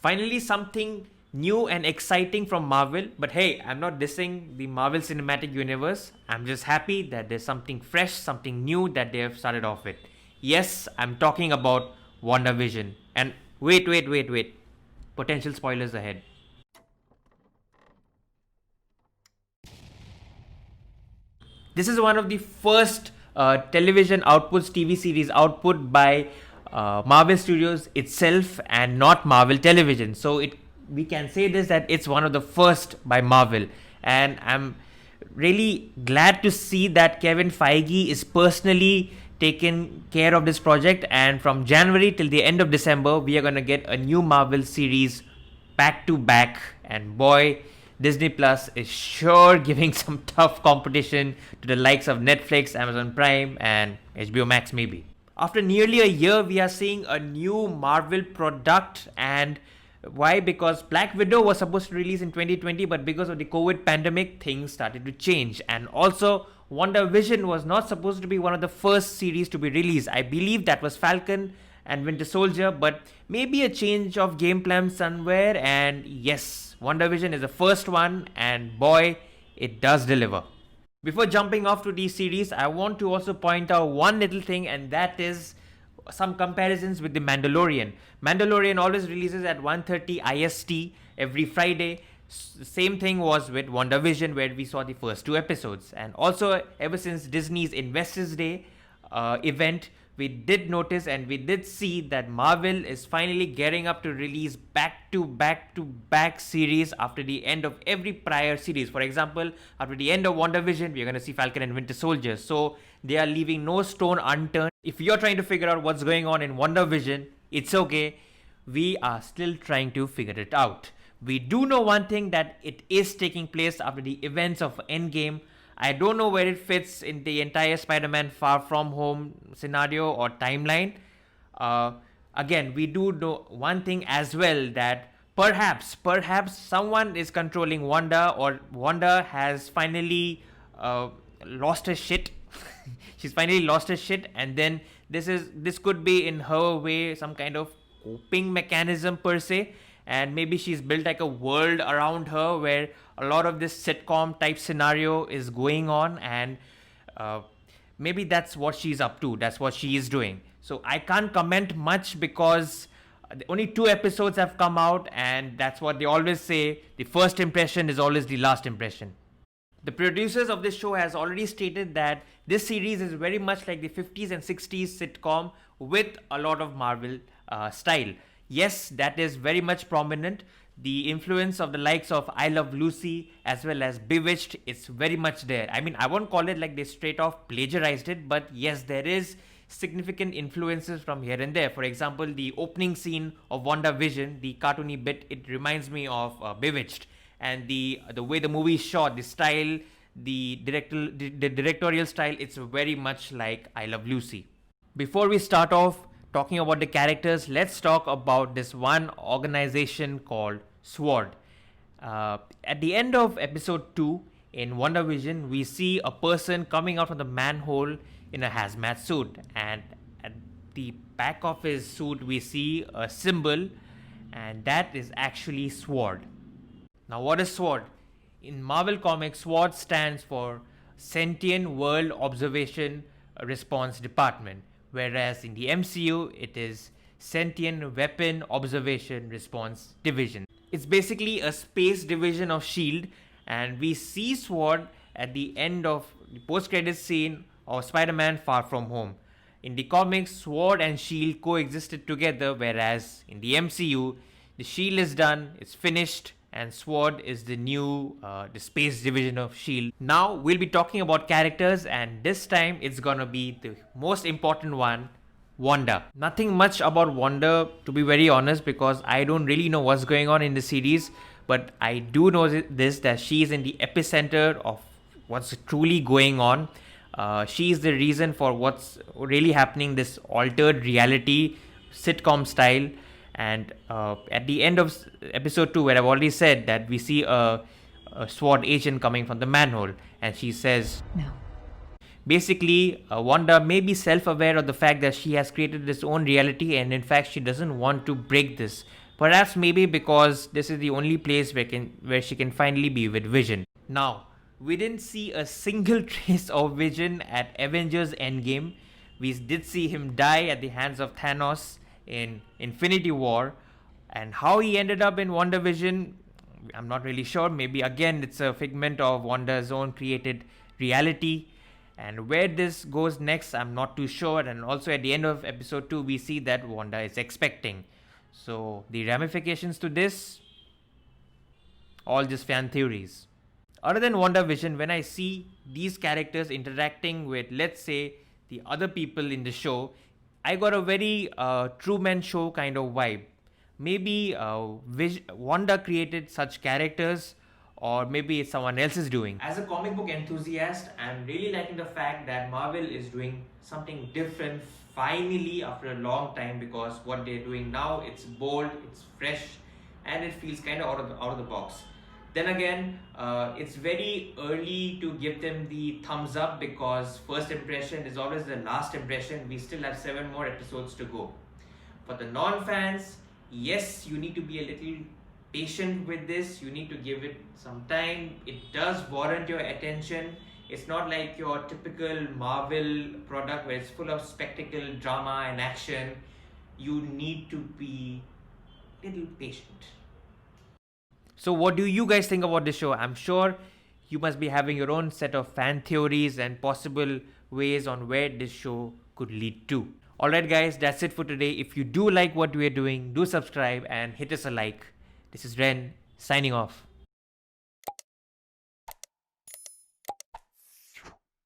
Finally, something new and exciting from Marvel. But hey, I'm not dissing the Marvel Cinematic Universe. I'm just happy that there's something fresh, something new that they have started off with. Yes, I'm talking about WandaVision. And wait. Potential spoilers ahead. This is one of the first television outputs, TV series output by Marvel Studios itself and not Marvel Television. So we can say this that it's one of the first by Marvel, and I'm really glad to see that Kevin Feige is personally taking care of this project. And from January till the end of December, we are gonna get a new Marvel series back to back, and boy, Disney Plus is sure giving some tough competition to the likes of Netflix, Amazon Prime, and HBO Max maybe. After nearly a year, we are seeing a new Marvel product. And why? Because Black Widow was supposed to release in 2020, but because of the COVID pandemic, things started to change. And also, WandaVision was not supposed to be one of the first series to be released. I believe that was Falcon and Winter Soldier, but maybe a change of game plan somewhere. And yes, WandaVision is the first one, and boy, it does deliver. Before jumping off to these series, I want to also point out one little thing, and that is some comparisons with The Mandalorian. Mandalorian always releases at 1:30 IST every Friday. Same thing was with WandaVision, where we saw the first two episodes. And also, ever since Disney's Investors Day event, we did notice and we did see that Marvel is finally gearing up to release back series after the end of every prior series. For example, after the end of WandaVision, we're going to see Falcon and Winter Soldier. So they are leaving no stone unturned. If you're trying to figure out what's going on in WandaVision, it's okay. We are still trying to figure it out. We do know one thing, that it is taking place after the events of Endgame. I don't know where it fits in the entire Spider-Man Far From Home scenario or timeline. Again, we do know one thing as well, that perhaps someone is controlling Wanda, or Wanda has finally lost her shit. She's finally lost her shit, and then this could be in her way some kind of coping mechanism per se. And maybe she's built like a world around her where a lot of this sitcom type scenario is going on, and maybe that's what she's up to, that's what she is doing. So I can't comment much because only 2 episodes have come out, and that's what they always say, the first impression is always the last impression. The producers of this show has already stated that this series is very much like the 50s and 60s sitcom with a lot of Marvel style. Yes, that is very much prominent. The influence of the likes of I Love Lucy as well as Bewitched is very much there. I mean, I won't call it like they straight off plagiarized it, but yes, there is significant influences from here and there. For example, the opening scene of WandaVision, the cartoony bit, it reminds me of Bewitched. And the way the movie is shot, the style, the directorial style, it's very much like I Love Lucy. Before we start off talking about the characters, let's talk about this one organization called SWORD. At the end of episode 2 in WandaVision, we see a person coming out of the manhole in a hazmat suit, and at the back of his suit we see a symbol, and that is actually SWORD. Now, what is SWORD? In Marvel Comics, SWORD stands for Sentient World Observation Response Department, whereas in the MCU, it is Sentient Weapon Observation Response Division. It's basically a space division of S.H.I.E.L.D., and we see SWORD at the end of the post-credits scene of Spider-Man Far From Home. In the comics, SWORD and S.H.I.E.L.D. coexisted together, whereas in the MCU, the S.H.I.E.L.D. is done, it's finished, and SWORD is the new the space division of S.H.I.E.L.D. Now we'll be talking about characters, and this time it's gonna be the most important one, Wanda. Nothing much about Wanda, to be very honest, because I don't really know what's going on in the series, but I do know this, that she is in the epicenter of what's truly going on. She is the reason for what's really happening, this altered reality sitcom style. And at the end of episode 2, where I've already said that we see a SWORD agent coming from the manhole, and she says, No. Basically, Wanda may be self-aware of the fact that she has created this own reality, and in fact, she doesn't want to break this Perhaps maybe because this is the only place where she can finally be with Vision. Now, we didn't see a single trace of Vision at Avengers Endgame. We did see him die at the hands of Thanos in Infinity War, and how he ended up in WandaVision, I'm not really sure. Maybe again it's a figment of Wanda's own created reality. And where this goes next, I'm not too sure. And also at the end of episode 2, we see that Wanda is expecting. So the ramifications to this, all just fan theories. Other than WandaVision, when I see these characters interacting with, let's say, the other people in the show, I got a very Truman Show kind of vibe. Maybe Wanda created such characters, or maybe it's someone else is doing. As a comic book enthusiast, I'm really liking the fact that Marvel is doing something different finally after a long time, because what they're doing now, it's bold, it's fresh, and it feels kind of out of the box. Then again, it's very early to give them the thumbs up, because first impression is always the last impression. We still have 7 more episodes to go. For the non-fans, yes, you need to be a little patient with this. You need to give it some time. It does warrant your attention. It's not like your typical Marvel product where it's full of spectacle, drama, and action. You need to be a little patient. So what do you guys think about this show? I'm sure you must be having your own set of fan theories and possible ways on where this show could lead to. Alright guys, that's it for today. If you do like what we're doing, do subscribe and hit us a like. This is Ren, signing off.